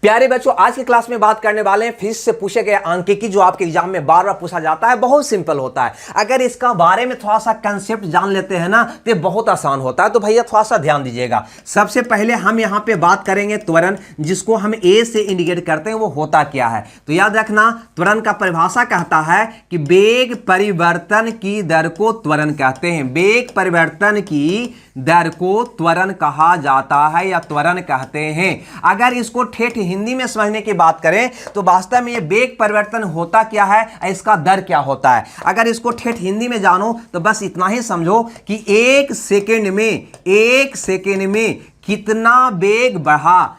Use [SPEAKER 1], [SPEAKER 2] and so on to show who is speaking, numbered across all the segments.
[SPEAKER 1] प्यारे बच्चों, आज की क्लास में बात करने वाले हैं फिजिक्स से पूछे गए आंकिकी जो आपके एग्जाम में बार बार पूछा जाता है। बहुत सिंपल होता है। अगर इसका बारे में थोड़ा सा कंसेप्ट जान लेते हैं ना तो बहुत आसान होता है। तो भैया थोड़ा सा ध्यान दीजिएगा। सबसे पहले हम यहां पे बात करेंगे त्वरण, जिसको हम ए से इंडिकेट करते हैं। वो होता क्या है तो याद रखना, त्वरण का परिभाषा कहता है कि वेग परिवर्तन की दर को त्वरण कहते हैं। वेग परिवर्तन की दर को त्वरण कहा जाता है या त्वरण कहते हैं। अगर इसको ठेठ हिंदी में समझने की बात करें तो वास्तव में ये वेग परिवर्तन होता क्या है, इसका दर क्या होता है। अगर इसको ठेठ हिंदी में जानो तो बस इतना ही समझो कि एक सेकेंड में कितना वेग बढ़ा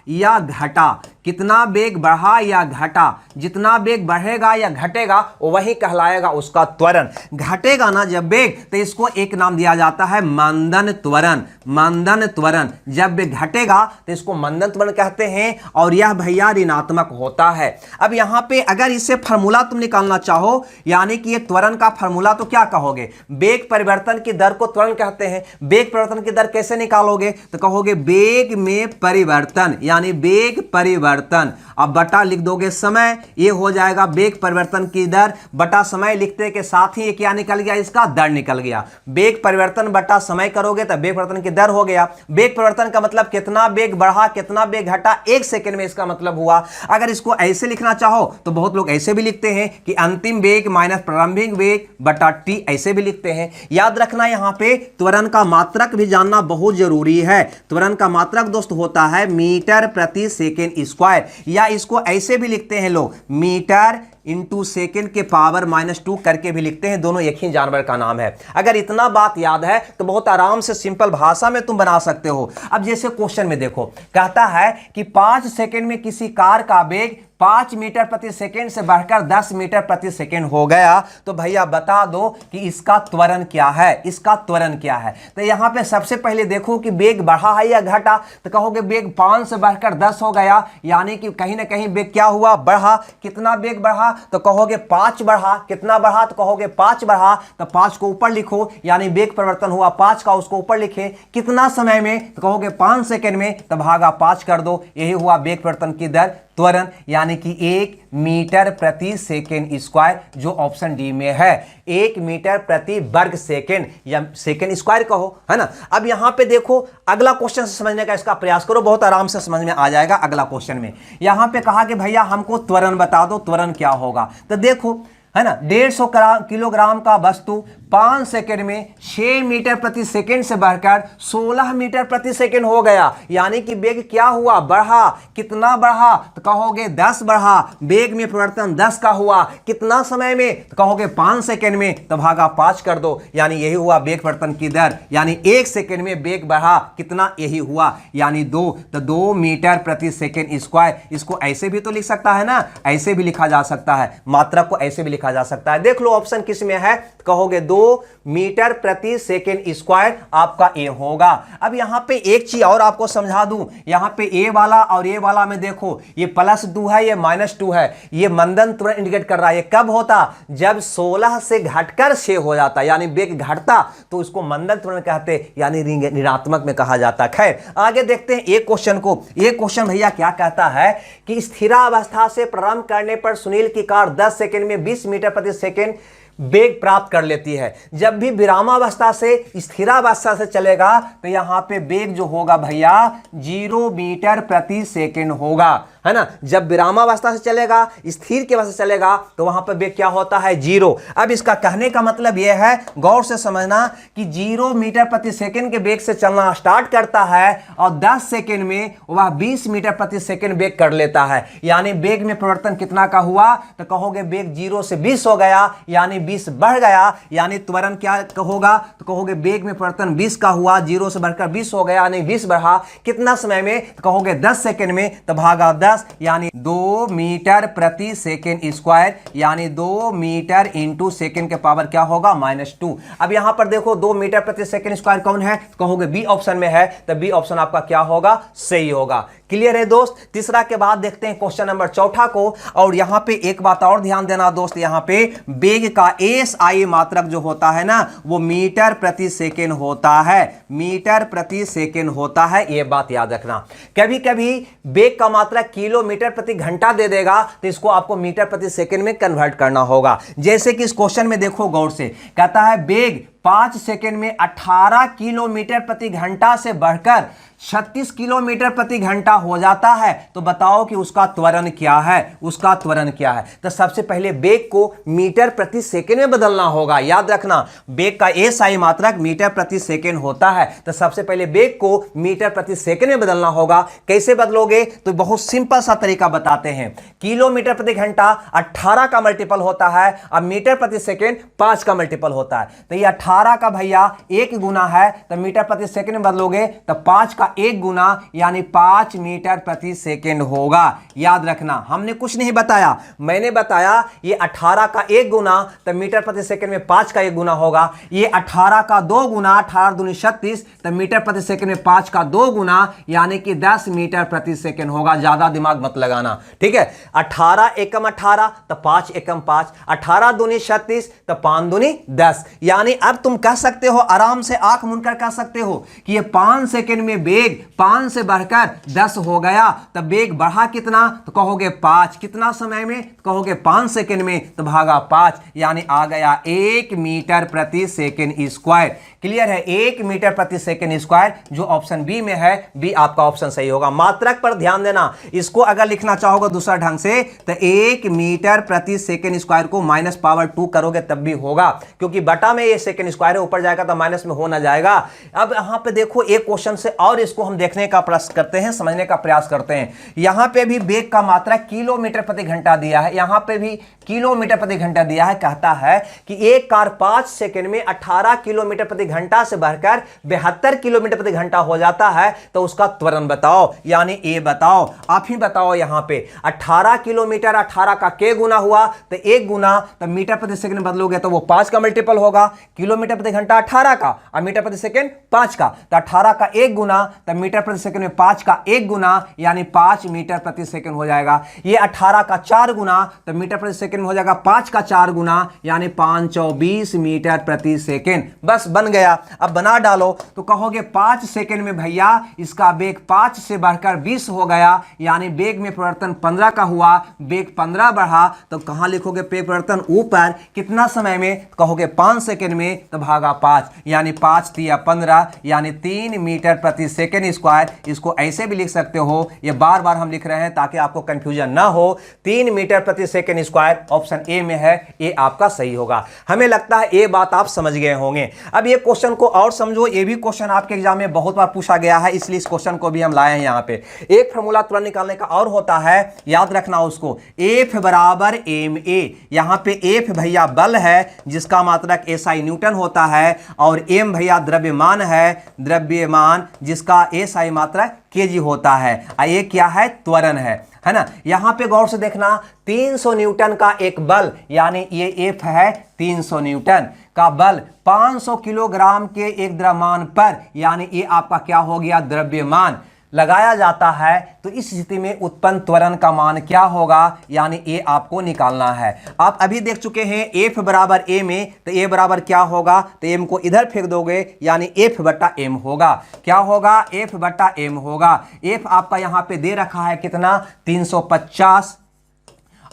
[SPEAKER 1] या घटा, कितना वेग बढ़ा या घटा, जितना वेग बढ़ेगा या घटेगा वही कहलाएगा उसका त्वरण। घटेगा ना जब वेग तो इसको एक नाम दिया जाता है मंदन त्वरण। मंदन त्वरण जब वेग घटेगा तो इसको मंदन त्वरण कहते हैं और यह भैया ऋणात्मक होता है। अब यहां पे अगर इससे फार्मूला तुम निकालना चाहो, यानी कि ये त्वरण का फार्मूला, तो क्या कहोगे? वेग परिवर्तन की दर को त्वरण कहते हैं। वेग परिवर्तन की दर कैसे निकालोगे तो कहोगे वेग में परिवर्तन, यानी वेग परिवर्तन अब बटा लिख दोगे समय, ये हो जाएगा वेग परिवर्तन की दर बटा समय। लिखते के साथ ही ये क्या निकल गया, इसका दर निकल गया। वेग परिवर्तन बटा समय करोगे तो वेग परिवर्तन की दर हो गया। वेग परिवर्तन का मतलब कितना वेग बढ़ा कितना वेग घटा एक सेकंड में, इसका मतलब हुआ। अगर इसको ऐसे लिखना चाहो तो बहुत लोग ऐसे भी लिखते हैं कि अंतिम वेग माइनस प्रारंभिक वेग बटा टी, ऐसे भी लिखते हैं। याद रखना यहां पे त्वरण का मात्रक भी जानना बहुत जरूरी है। त्वरण का मात्रक दोस्त होता है मीटर प्रति सेकेंड स्क्वायर, या इसको ऐसे भी लिखते हैं लोग मीटर इंटू सेकेंड के पावर -2 करके भी लिखते हैं। दोनों एक ही जानवर का नाम है। अगर इतना बात याद है तो बहुत आराम से सिंपल भाषा में तुम बना सकते हो। अब जैसे क्वेश्चन में देखो, कहता है कि 5 सेकेंड में किसी कार का वेग 5 मीटर प्रति सेकेंड से बढ़कर 10 मीटर प्रति सेकेंड हो गया, तो भैया बता दो कि इसका त्वरण क्या है। इसका त्वरण क्या है तो यहां पे सबसे पहले देखो कि वेग बढ़ा है या घटा, तो कहोगे वेग 5 से बढ़कर 10 हो गया, यानी कि कहीं ना कहीं वेग क्या हुआ, बढ़ा। कितना वेग बढ़ा तो कहोगे 5 बढ़ा। कितना बढ़ा तो कहोगे 5 बढ़ा, तो 5 को ऊपर लिखो, यानी वेग परिवर्तन हुआ 5 का, उसको ऊपर लिखे। कितना समय में तो कहोगे 5 सेकेंड में, तो भागा 5 कर दो, यही हुआ वेग परिवर्तन की दर त्वरण, यानी कि 1 मीटर प्रति सेकेंड स्क्वायर, जो ऑप्शन डी में है। 1 मीटर प्रति वर्ग सेकेंड या सेकेंड स्क्वायर कहो, है ना। अब यहां पे देखो, अगला क्वेश्चन से समझने का इसका प्रयास करो, बहुत आराम से समझ में आ जाएगा। अगला क्वेश्चन में यहां पे कहा कि भैया हमको त्वरण बता दो, त्वरण क्या होगा। तो देखो, है ना, 150 किलोग्राम का वस्तु 5 सेकेंड में 6 मीटर प्रति सेकेंड से बढ़कर 16 मीटर प्रति सेकेंड हो गया, यानी कि वेग क्या हुआ, बढ़ा। कितना बढ़ा तो कहोगे 10 बढ़ा। वेग में परिवर्तन 10 का हुआ। कितना समय में तो कहोगे 5 सेकेंड में, तो भागा 5 कर दो, यानी यही हुआ वेग परिवर्तन की दर, यानी 1 सेकेंड में वेग बढ़ा कितना, यही हुआ, यानी 2। तो 2 मीटर प्रति सेकेंड स्क्वायर। इसको ऐसे भी तो लिख सकता है ना, ऐसे भी लिखा जा सकता है, मात्रा को ऐसे भी लिखा जा सकता है। देख लो ऑप्शन किस में है, कहोगे 2 मीटर प्रति सेकेंड स्क्वायर, आपका ए होगा। अब यहां पे एक चीज और आपको समझा दूं, यहां पे ए वाला और ए वाला में देखो, ये +2 है, ये -2 है। ये मंदन त्वरण इंडिकेट कर रहा है। ये कब होता, जब 16 से घटकर 6 हो जाता, यानी वेग घटता, तो उसको मंदन त्वरण कहते, यानी ऋणात्मक में कहा जाता। खैर आगे देखते हैं एक क्वेश्चन को। ये क्वेश्चन भैया क्या कहता है कि स्थिरावस्था से प्रारंभ करने पर सुनील की कार 10 सेकेंड में 20 मीटर प्रति सेकेंड वेग प्राप्त कर लेती है। जब भी विरामावस्था से स्थिरावस्था से चलेगा तो यहां पे वेग जो होगा भैया 0 मीटर प्रति सेकेंड होगा, है ना। जब विरामावस्था से चलेगा, स्थिर की अवस्था से चलेगा, तो वहां पर वेग क्या होता है, 0। अब इसका कहने का मतलब यह है, गौर से समझना, कि 0 मीटर प्रति सेकेंड के वेग से चलना स्टार्ट करता है और 10 सेकेंड में वह 20 मीटर प्रति सेकेंड वेग कर लेता है, यानी वेग में परिवर्तन कितना का हुआ तो कहोगे वेग 0 से 20 हो गया, यानी 20 बढ़ गया, यानी त्वरण क्या होगा तो कहोगे वेग में परिवर्तन 20 का हुआ, 0 से बढ़कर 20 हो गया, यानी 20 बढ़ा। कितना समय में तो कहोगे 10 सेकेंड में, तो भागा 10, यानी 2 मीटर प्रति सेकेंड स्क्वायर, यानी 2 मीटर इंटू सेकेंड के पावर क्या होगा, -2। अब यहां पर देखो 2 मीटर प्रति सेकेंड स्क्वायर कौन है, कहोगे बी ऑप्शन में है, तो बी ऑप्शन आपका क्या होगा, सही होगा। क्लियर है दोस्त। तीसरा के बाद देखते हैं क्वेश्चन नंबर 4 को। और यहां पे एक बात और ध्यान देना दोस्त, यहां पे वेग का एसआई मात्रक जो होता है ना वो मीटर प्रति सेकेंड होता है, मीटर प्रति सेकेंड होता है, यह बात याद रखना। कभी कभी वेग का मात्रक किलोमीटर प्रति घंटा दे देगा तो इसको आपको मीटर प्रति सेकेंड में कन्वर्ट करना होगा। जैसे कि इस क्वेश्चन में देखो गौर से, कहता है वेग 5 सेकेंड में 18 किलोमीटर प्रति घंटा से बढ़कर 36 किलोमीटर प्रति घंटा हो जाता है, तो बताओ कि उसका त्वरण क्या है, उसका त्वरण क्या है। तो सबसे पहले वेग को मीटर प्रति सेकंड में बदलना होगा। याद रखना वेग का एसआई मात्रक मीटर प्रति सेकंड होता है, तो सबसे पहले वेग को मीटर प्रति सेकंड में बदलना होगा। कैसे बदलोगे, तो बहुत सिंपल सा तरीका बताते हैं। किलोमीटर प्रति घंटा 18 का मल्टीपल होता है, अब मीटर प्रति सेकंड 5 का मल्टीपल होता है, तो ये 18 का भैया 1 गुना है, तो मीटर प्रति सेकंड में बदलोगे तो 5 का 1 गुना यानी 5 मीटर प्रति सेकंड होगा। याद रखना हमने कुछ नहीं बताया, मैंने बताया ये 18 का 1 गुना तो मीटर प्रति सेकंड में 5 का 1 गुना होगा। ये 18 का 2 गुना 18 दूनी 36 तो मीटर प्रति सेकंड में 5 का 2 गुना यानी कि 10 मीटर प्रति सेकंड होगा। ज्यादा दिमाग मत लगाना, ठीक है। 18 एकम 18 तो 5 एकम 5, 18 दूनी 36 तो 5 दूनी 10, यानी अब तुम कह सकते हो, आराम से आंख मूंदकर कह सकते हो कि ये 5 सेकंड में वेग 5 से बढ़कर 10 हो गया। तब वेग बढ़ा कितना, तो कहोगे 5, कितना समय में, तो कहोगे 5 सेकंड में, तो भागा 5 यानी आ गया 1 मीटर प्रति सेकंड स्क्वायर। क्लियर है, 1 मीटर प्रति सेकंड स्क्वायर, जो ऑप्शन बी में है, बी आपका ऑप्शन सही होगा। मात्रक पर ध्यान देना, इसको अगर लिखना चाहोगे दूसरा ढंग से तो 1 मीटर प्रति सेकंड स्क्वायर को -2 करोगे तब भी होगा, क्योंकि बटा में ये सेकंड स्क्वायर है, ऊपर जाएगा तो माइनस में हो ना जाएगा। अब यहां पे देखो एक क्वेश्चन से और इसको हम देखने का प्रयास करते हैं, समझने का प्रयास करते हैं। यहां पे भी वेग का मात्रा किलोमीटर प्रति घंटा दिया है, यहां पे भी किलोमीटर प्रति घंटा दिया है। कहता है कि एक कार 5 सेकंड में 18 किलोमीटर प्रति घंटा से बढ़कर 72 किलोमीटर प्रति घंटा हो जाता है, तो उसका त्वरण बताओ, यानी ए बताओ, आप ही बताओ। यहां पे 18 किलोमीटर 18 का के गुना हुआ तो 1 गुना, तो मीटर प्रति सेकंड बदलोगे तो वो 5 का मल्टीपल होगा। किलोमीटर प्रति घंटा 18 का और मीटर प्रति सेकंड 5 का, तो 18 का 1 गुना तो मीटर प्रति सेकंड में 5 का 1 गुना यानी 5 मीटर प्रति सेकंड हो जाएगा। ये 18 का 4 गुना तो मीटर प्रति सेकंड में हो जाएगा 5 का 4 गुना यानी 520 मीटर प्रति सेकंड। बस बन गया। अब बना डालो तो कहोगे 5 सेकंड में भैया इसका वेग 5 से बढ़कर 20 हो गया, यानी वेग में परिवर्तन 15 का हुआ, वेग 15 बढ़ा, तो कहां लिखोगे वेग परिवर्तन ऊपर, कितना समय में, कहोगे 5 सेकंड में, तो भागा 5 यानी 5 तिया 15 यानी 3 मीटर प्रति सेकंड स्क्वायर। इसको ऐसे भी लिख सकते हो, ये बार बार हम लिख रहे हैं ताकि आपको कंफ्यूजन ना हो। 3 मीटर प्रति सेकंड स्क्वायर ऑप्शन ए में है, ये आपका सही होगा। हमें लगता है ये बात आप समझ गए होंगे। अब ये क्वेश्चन को और समझो, ये भी क्वेश्चन आपके एग्जाम में बहुत बार पूछा गया है, इसलिए इस क्वेश्चन को भी हम लाए हैं। यहाँ पे एक फॉर्मूला तुरंत निकालने का और होता है, याद रखना उसको, एफ बराबर एम ए। यहाँ पे एफ भैया बल है जिसका मात्रक एसआई न्यूटन होता है, और एम भैया द्रव्यमान है, द्रव्यमान जिसका एसआई मात्रक केजी होता है। ये क्या है, त्वरण है ना। यहां पे गौर से देखना, 300 न्यूटन का एक बल, यानी ये एफ है 300 न्यूटन का बल 500 किलोग्राम के एक द्रव्यमान पर, यानी ये आपका क्या हो गया, द्रव्यमान लगाया जाता है। तो इस स्थिति में उत्पन्न त्वरण का मान क्या होगा, यानी ए आपको निकालना है। आप अभी देख चुके हैं एफ बराबर ए में, तो ए बराबर क्या होगा, तो एम को इधर फेंक दोगे यानी एफ बटा एम होगा। क्या होगा, एफ बटा एम होगा। एफ आपका यहां पे दे रखा है कितना, 350,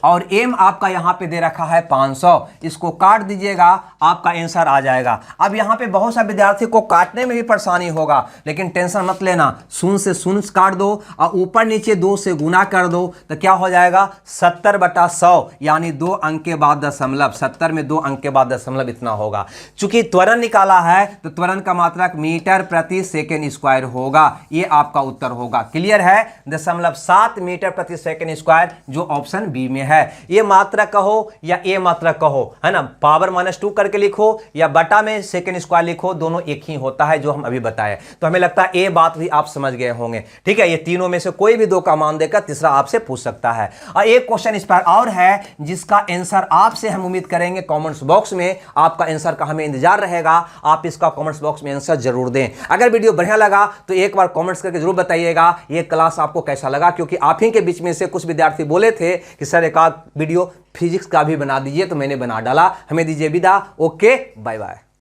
[SPEAKER 1] और एम आपका यहां पे दे रखा है 500। इसको काट दीजिएगा, आपका आंसर आ जाएगा। अब यहां पे बहुत सा विद्यार्थी को काटने में भी परेशानी होगा, लेकिन टेंशन मत लेना, शून्य से शून्य काट दो और ऊपर नीचे 2 से गुना कर दो, तो क्या हो जाएगा, 70/100 यानी 2 अंक के बाद दशमलव, 70 में 2 अंक के बाद दशमलव इतना होगा। चूंकि त्वरण निकाला है तो त्वरण का मात्रक मीटर प्रति सेकेंड स्क्वायर होगा, ये आपका उत्तर होगा। क्लियर है, 0.7 मीटर प्रति सेकेंड स्क्वायर, जो ऑप्शन बी में है। ये मात्रा कहो या ए मात्रा कहो, है ना, पावर -2 करके लिखो या बटा में सेकंड स्क्वायर लिखो, दोनों एक ही होता है, जो हम अभी बताए। तो हमें लगता है ये बात भी आप समझ गए होंगे। ठीक है, ये तीनों में से कोई भी 2 का मान देकर तीसरा आपसे पूछ सकता है। और एक क्वेश्चन इस पर और है जिसका आंसर आपसे हम उम्मीद करेंगे कमेंट्स बॉक्स में, आपका आंसर का हमें इंतजार रहेगा। आप इसका कमेंट्स बॉक्स में आंसर जरूर दें। अगर वीडियो बढ़िया लगा तो एक बार कमेंट्स करके जरूर बताइएगा ये क्लास आपको कैसा लगा, क्योंकि आप ही के बीच में से कुछ विद्यार्थी बोले थे कि सर एक वीडियो फिजिक्स का भी बना दीजिए, तो मैंने बना डाला। हमें दीजिए विदा। Okay, bye bye.